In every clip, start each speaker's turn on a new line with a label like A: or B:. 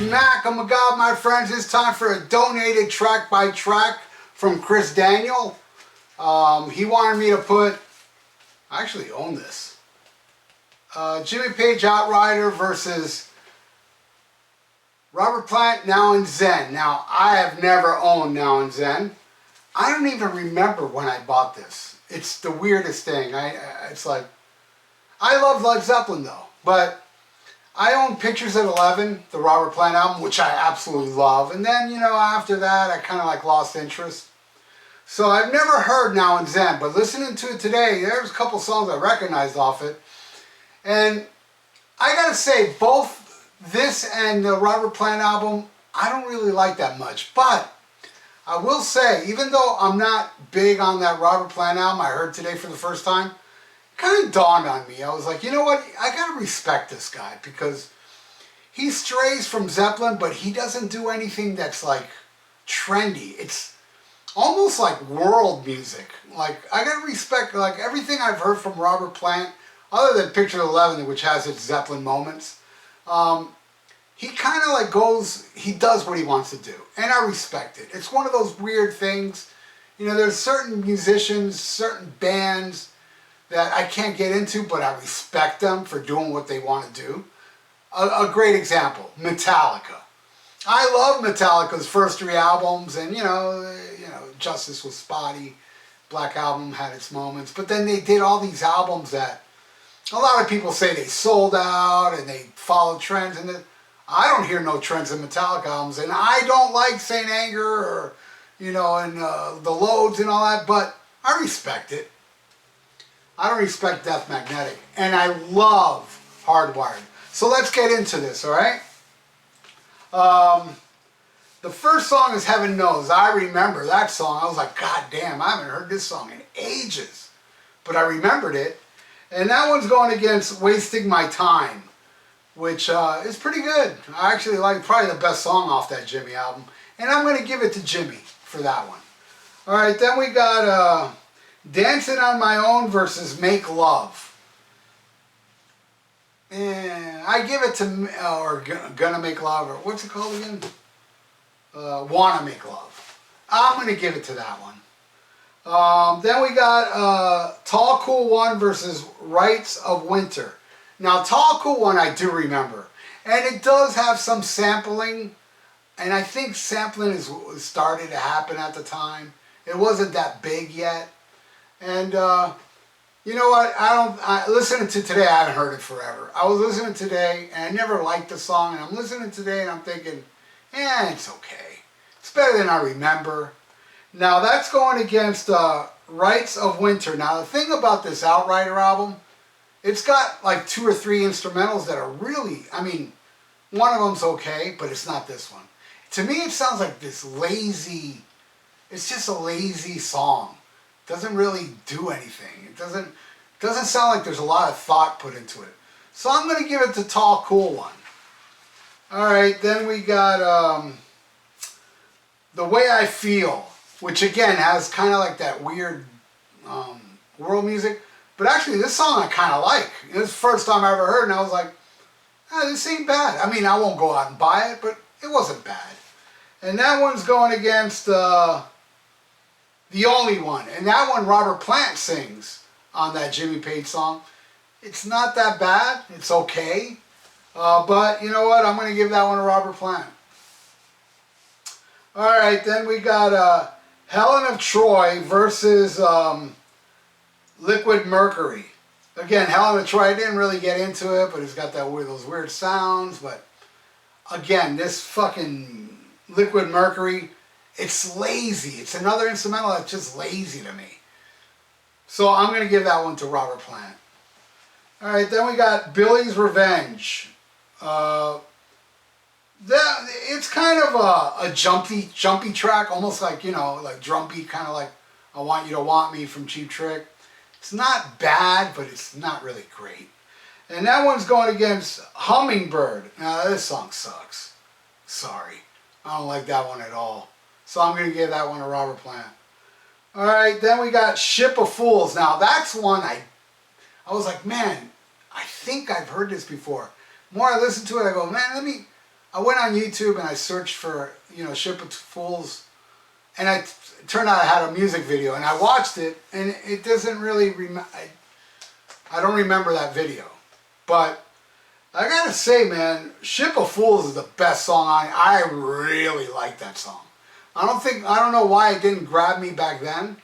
A: SHMACKEMAGOB, my friends. It's time for a donated track by track from Chris Daniel. He wanted me to put, I actually own this, Jimmy Page Outrider versus Robert Plant, Now and Zen. Now, I have never owned Now and Zen. I don't even remember when I bought this. It's the weirdest thing. It's like, I love Led Zeppelin though, but I own Pictures at 11, the Robert Plant album, which I absolutely love. And then, you know, after that, I kind of like lost interest. So I've never heard Now and Zen, but listening to it today, there's a couple songs I recognized off it. And I gotta say, both this and the Robert Plant album, I don't really like that much. But I will say, even though I'm not big on that Robert Plant album I heard today for the first time, it kind of dawned on me. I was like, you know what? I gotta respect this guy because he strays from Zeppelin, but he doesn't do anything that's like trendy. It's almost like world music. Like, I gotta respect like everything I've heard from Robert Plant, other than Picture 11, which has its Zeppelin moments. He kind of like goes, he does what he wants to do. And I respect it. It's one of those weird things. You know, there's certain musicians, certain bands that I can't get into, but I respect them for doing what they want to do. A great example, Metallica. I love Metallica's first 3 albums, and you know, Justice was spotty, Black Album had its moments, but then they did all these albums that a lot of people say they sold out and they followed trends, and I don't hear no trends in Metallica albums, and I don't like Saint Anger or, you know, and the Loads and all that, but I respect it. I don't respect Death Magnetic, and I love Hardwired. So let's get into this, all right? The first song is Heaven Knows. I remember that song. I was like, God damn, I haven't heard this song in ages. But I remembered it. And that one's going against Wasting My Time, which is pretty good. I actually like probably the best song off that Jimmy album. And I'm going to give it to Jimmy for that one. All right, then we got Dancing on My Own versus Make Love. And I give it to, or Gonna Make Love, or what's it called again? Wanna Make Love. I'm going to give it to that one. Then we got Tall Cool One versus Rites of Winter. Now, Tall Cool One I do remember. And it does have some sampling. And I think sampling is started to happen at the time. It wasn't that big yet. And you know what? Listening to today, I haven't heard it forever. I was listening today, and I never liked the song. And I'm listening today, and I'm thinking, it's okay. It's better than I remember. Now, that's going against Rites of Winter. Now, the thing about this Outrider album, it's got like 2 or 3 instrumentals that are really, I mean, one of them's okay, but it's not this one. To me, it sounds like this lazy, it's just a lazy song. Doesn't really do anything. It doesn't sound like there's a lot of thought put into it. So I'm going to give it to Tall Cool One. Alright, then we got The Way I Feel, which again has kind of like that weird world music. But actually this song I kind of like. It was the first time I ever heard it, and I was like, this ain't bad. I mean, I won't go out and buy it, but it wasn't bad. And that one's going against The Only One. And that one Robert Plant sings on that Jimmy Page song. It's not that bad. It's okay. But you know what? I'm going to give that one to Robert Plant. Alright, then we got Helen of Troy versus Liquid Mercury. Again, Helen of Troy, I didn't really get into it, but it's got those weird sounds. But again, this fucking Liquid Mercury, it's lazy. It's another instrumental that's just lazy to me. So I'm going to give that one to Robert Plant. Alright, then we got Billy's Revenge. It's kind of a jumpy track, almost like, you know, like drum beat, kind of like I Want You to Want Me from Cheap Trick. It's not bad, but it's not really great. And that one's going against Hummingbird. Now, this song sucks. Sorry. I don't like that one at all. So I'm going to give that one to Robert Plant. Alright, then we got Ship of Fools. Now, that's one I was like, man, I think I've heard this before. The more I listen to it, I go, man, I went on YouTube and I searched for, you know, Ship of Fools, and it turned out I had a music video, and I watched it, and it doesn't really, I don't remember that video. But I gotta say, man, Ship of Fools is the best song I really like that song. I don't know why it didn't grab me back then,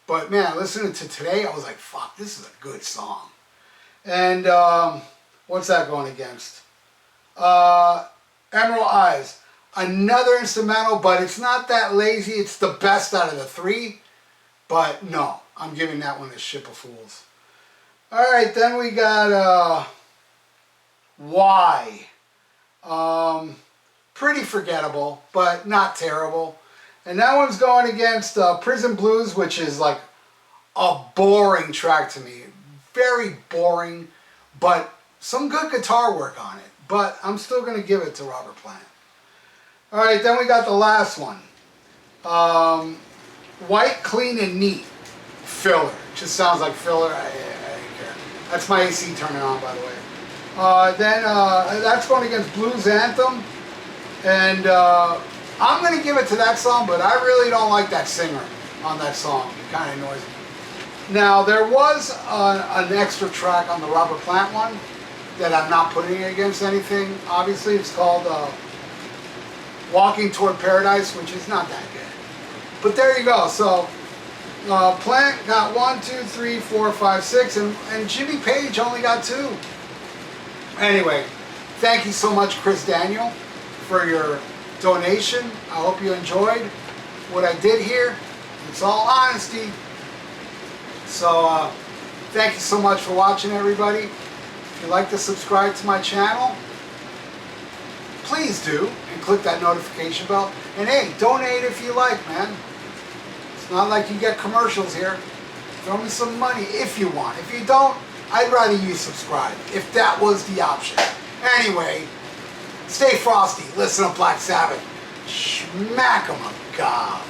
A: but man, listening to today, I was like, fuck, this is a good song. And what's that going against? Emerald Eyes. Another instrumental, but it's not that lazy. It's the best out of the three. But no, I'm giving that one a Ship of Fools. Alright, then we got Why. Pretty forgettable, but not terrible. And that one's going against Prison Blues, which is like a boring track to me. Very boring, but some good guitar work on it. But I'm still going to give it to Robert Plant. Alright, then we got the last one. White, Clean, and Neat. Filler. Just sounds like filler. I don't care. That's my AC turning on, by the way. Then that's going against Blues Anthem. And I'm going to give it to that song, but I really don't like that singer on that song. It kind of annoys me. Now, there was an extra track on the Robert Plant one that I'm not putting against anything. Obviously, it's called Walking Toward Paradise, which is not that good. But there you go. So, Plant got 1, 2, 3, 4, 5, 6, and Jimmy Page only got 2. Anyway, thank you so much, Chris Daniel, for your donation. I hope you enjoyed what I did here. It's all honesty. So, thank you so much for watching, everybody. If you'd like to subscribe to my channel, please do, and click that notification bell. And hey, donate if you like, man. It's not like you get commercials here. Throw me some money if you want. If you don't, I'd rather you subscribe, if that was the option. Anyway, stay frosty. Listen to Black Sabbath. Schmack 'em a gob.